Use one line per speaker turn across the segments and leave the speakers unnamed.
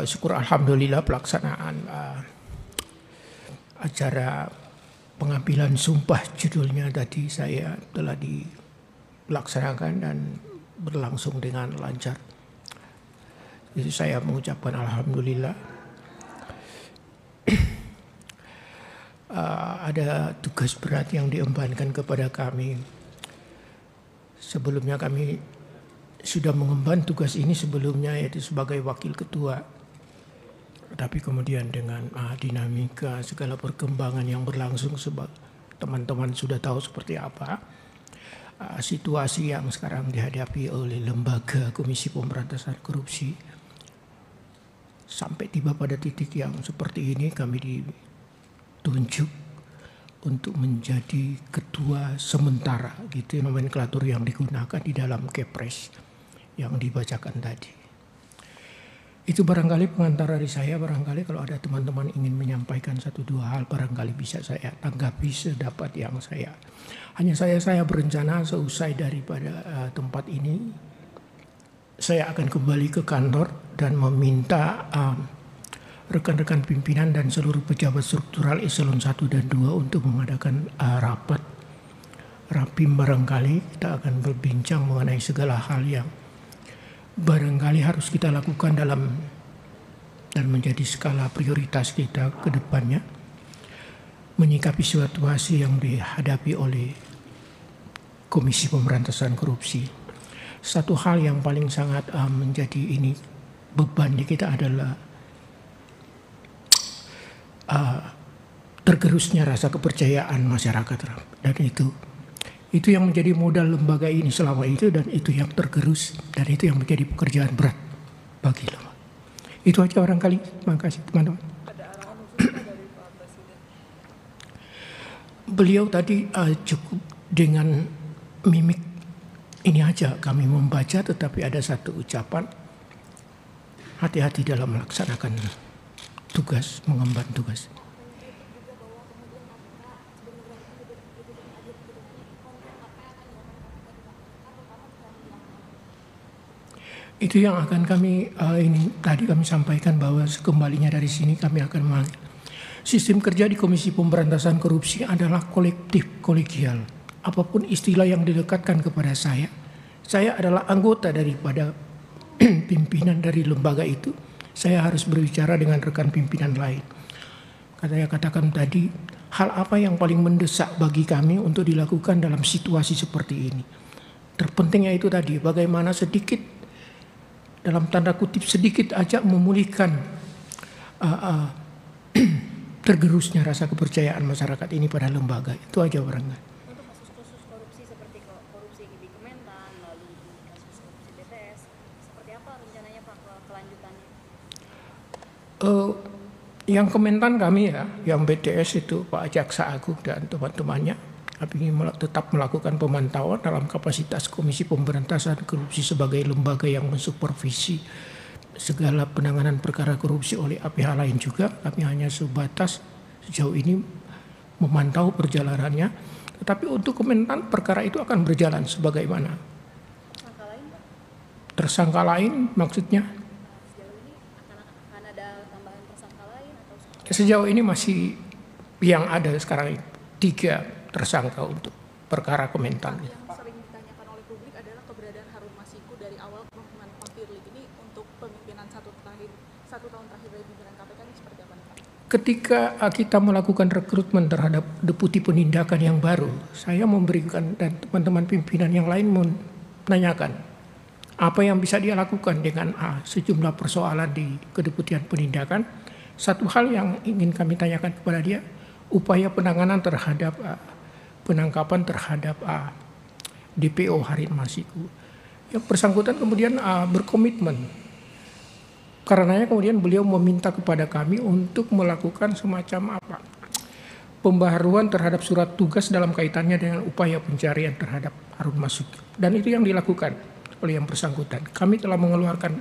Syukur alhamdulillah pelaksanaan acara pengambilan sumpah judulnya tadi saya telah dilaksanakan dan berlangsung dengan lancar. Jadi saya mengucapkan alhamdulillah. Ada tugas berat yang diembankan kepada kami. Sebelumnya kami sudah mengemban tugas ini sebelumnya, yaitu sebagai wakil ketua. Tapi kemudian dengan dinamika segala perkembangan yang berlangsung, teman-teman sudah tahu seperti apa situasi yang sekarang dihadapi oleh lembaga Komisi Pemberantasan Korupsi. Sampai tiba pada titik yang seperti ini, kami ditunjuk untuk menjadi ketua sementara, gitu nomenklatur yang digunakan di dalam Kepres yang dibacakan tadi. Itu barangkali pengantar dari saya. Barangkali kalau ada teman-teman ingin menyampaikan satu dua hal, barangkali bisa saya tanggapi sedapat yang saya. Hanya saya berencana seusai daripada tempat ini, saya akan kembali ke kantor dan meminta rekan-rekan pimpinan dan seluruh pejabat struktural eselon 1 dan 2 untuk mengadakan rapat rapim. Barangkali kita akan berbincang mengenai segala hal yang barangkali harus kita lakukan dalam dan menjadi skala prioritas kita ke depannya, menyikapi situasi yang dihadapi oleh Komisi Pemberantasan Korupsi. Satu hal yang paling sangat menjadi ini beban di kita adalah tergerusnya rasa kepercayaan masyarakat, dan itu yang menjadi modal lembaga ini selama itu, dan itu yang tergerus, dan itu yang menjadi pekerjaan berat bagi lembaga. Itu aja barangkali. Terima kasih teman-teman.
Ada arahan khusus dari Pak Presiden?
Beliau tadi cukup dengan mimik ini aja kami membaca, tetapi ada satu ucapan, hati-hati dalam melaksanakan tugas, mengemban tugas. Itu yang akan kami ini tadi kami sampaikan, bahwa sekembalinya dari sini kami akan memanggil. Sistem kerja di Komisi Pemberantasan Korupsi adalah kolektif, kolegial. Apapun istilah yang dilekatkan kepada saya adalah anggota daripada pimpinan dari lembaga itu. Saya harus berbicara dengan rekan pimpinan lain. Saya katakan tadi, hal apa yang paling mendesak bagi kami untuk dilakukan dalam situasi seperti ini. Terpentingnya itu tadi, bagaimana sedikit, dalam tanda kutip sedikit aja, memulihkan tergerusnya rasa kepercayaan masyarakat ini pada lembaga. Itu aja barangkali.
Untuk kasus-kasus korupsi seperti korupsi di Kementan, lalu kasus korupsi BTS, seperti apa rencananya Pak kelanjutannya?
Yang Kementan kami ya, yang BTS itu Pak Jaksa Agung dan teman-temannya, kami tetap melakukan pemantauan dalam kapasitas Komisi Pemberantasan Korupsi sebagai lembaga yang mensupervisi segala penanganan perkara korupsi oleh pihak lain juga. Kami hanya sebatas sejauh ini memantau perjalanannya. Tetapi untuk Kementan perkara itu akan berjalan sebagaimana.
Tersangka lain Pak?
Tersangka lain maksudnya?
Sejauh ini akan ada tambahan tersangka lain atau?
Sejauh ini masih yang ada sekarang 3 tersangka untuk perkara Kementan.
Yang sering ditanyakan oleh publik adalah keberadaan Harun Masiku dari awal Kemhan Firly ini untuk pemimpinan 1 tahun terakhir dari pimpinan KPK ini seperti apa nih Pak?
Ketika kita melakukan rekrutmen terhadap deputi penindakan yang baru, saya memberikan, dan teman-teman pimpinan yang lain menanyakan apa yang bisa dia lakukan dengan sejumlah persoalan di kedeputian penindakan. Satu hal yang ingin kami tanyakan kepada dia, upaya penanganan terhadap penangkapan terhadap DPO Harun Masiku. Yang bersangkutan kemudian berkomitmen. Karenanya kemudian beliau meminta kepada kami untuk melakukan semacam pembaharuan terhadap surat tugas dalam kaitannya dengan upaya pencarian terhadap Harun Masiku. Dan itu yang dilakukan oleh yang bersangkutan. Kami telah mengeluarkan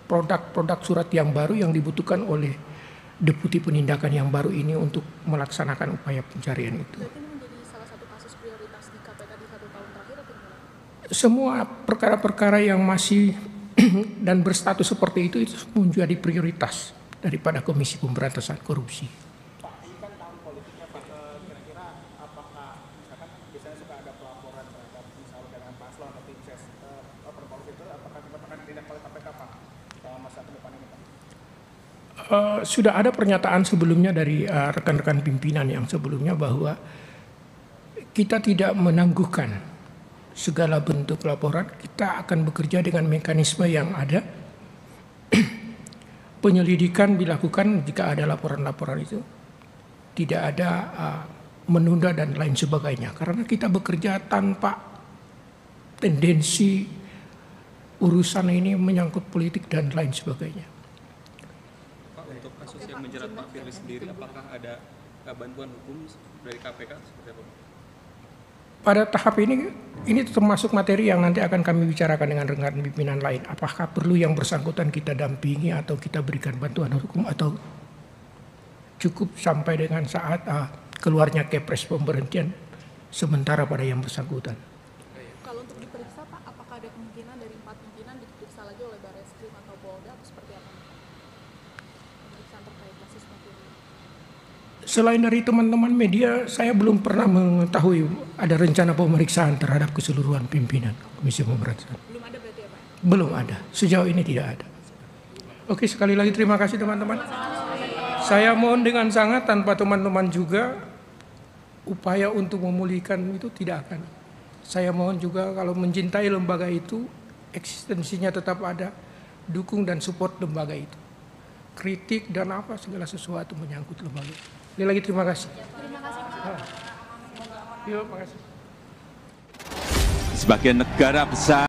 produk-produk surat yang baru yang dibutuhkan oleh deputi penindakan yang baru ini untuk melaksanakan upaya pencarian itu.
Berarti ini menjadi salah satu kasus prioritas di KPK di 1 tahun terakhir atau gimana?
Semua perkara-perkara yang masih dan berstatus seperti itu menjadi prioritas daripada Komisi Pemberantasan Korupsi.
Pak, ini kan tahun politiknya Pak, kira-kira apakah misalkan biasanya suka ada pelaporan terhadap misalnya dengan paslon atau tim ses berpolitik itu, apakah juga akan ditindak oleh KPK Pak dalam masa ke depan ini Pak?
Sudah ada pernyataan sebelumnya dari rekan-rekan pimpinan yang sebelumnya bahwa kita tidak menangguhkan segala bentuk laporan, kita akan bekerja dengan mekanisme yang ada. Penyelidikan dilakukan jika ada laporan-laporan itu, tidak ada menunda dan lain sebagainya. Karena kita bekerja tanpa tendensi urusan ini menyangkut politik dan lain sebagainya.
Pak, untuk kasus yang menjerat Pak Firly sendiri, apakah ada bantuan hukum dari KPK seperti apa?
Pada tahap ini termasuk materi yang nanti akan kami bicarakan dengan rekan pimpinan lain. Apakah perlu yang bersangkutan kita dampingi atau kita berikan bantuan hukum atau cukup sampai dengan saat keluarnya kepres pemberhentian sementara pada yang bersangkutan.
Kalau untuk diperiksa Pak, apakah ada kemungkinan dari 4 pimpinan diperiksa lagi oleh Barreskrim atau Polda atau seperti apa? Pemeriksaan terkait kasus Pak Firly.
Selain dari teman-teman media, saya belum pernah mengetahui ada rencana pemeriksaan terhadap keseluruhan pimpinan Komisi Pemberantasan.
Belum ada berarti ya Pak?
Belum ada, sejauh ini tidak ada. Oke, sekali lagi terima kasih teman-teman. Saya mohon dengan sangat tanpa teman-teman juga upaya untuk memulihkan itu tidak akan. Saya mohon juga kalau mencintai lembaga itu, eksistensinya tetap ada, dukung dan support lembaga itu. Kritik dan apa segala sesuatu menyangkut lembaga. Sekali lagi terima kasih.
Terima kasih Pak.
Yuk, makasih.
Sebagai negara besar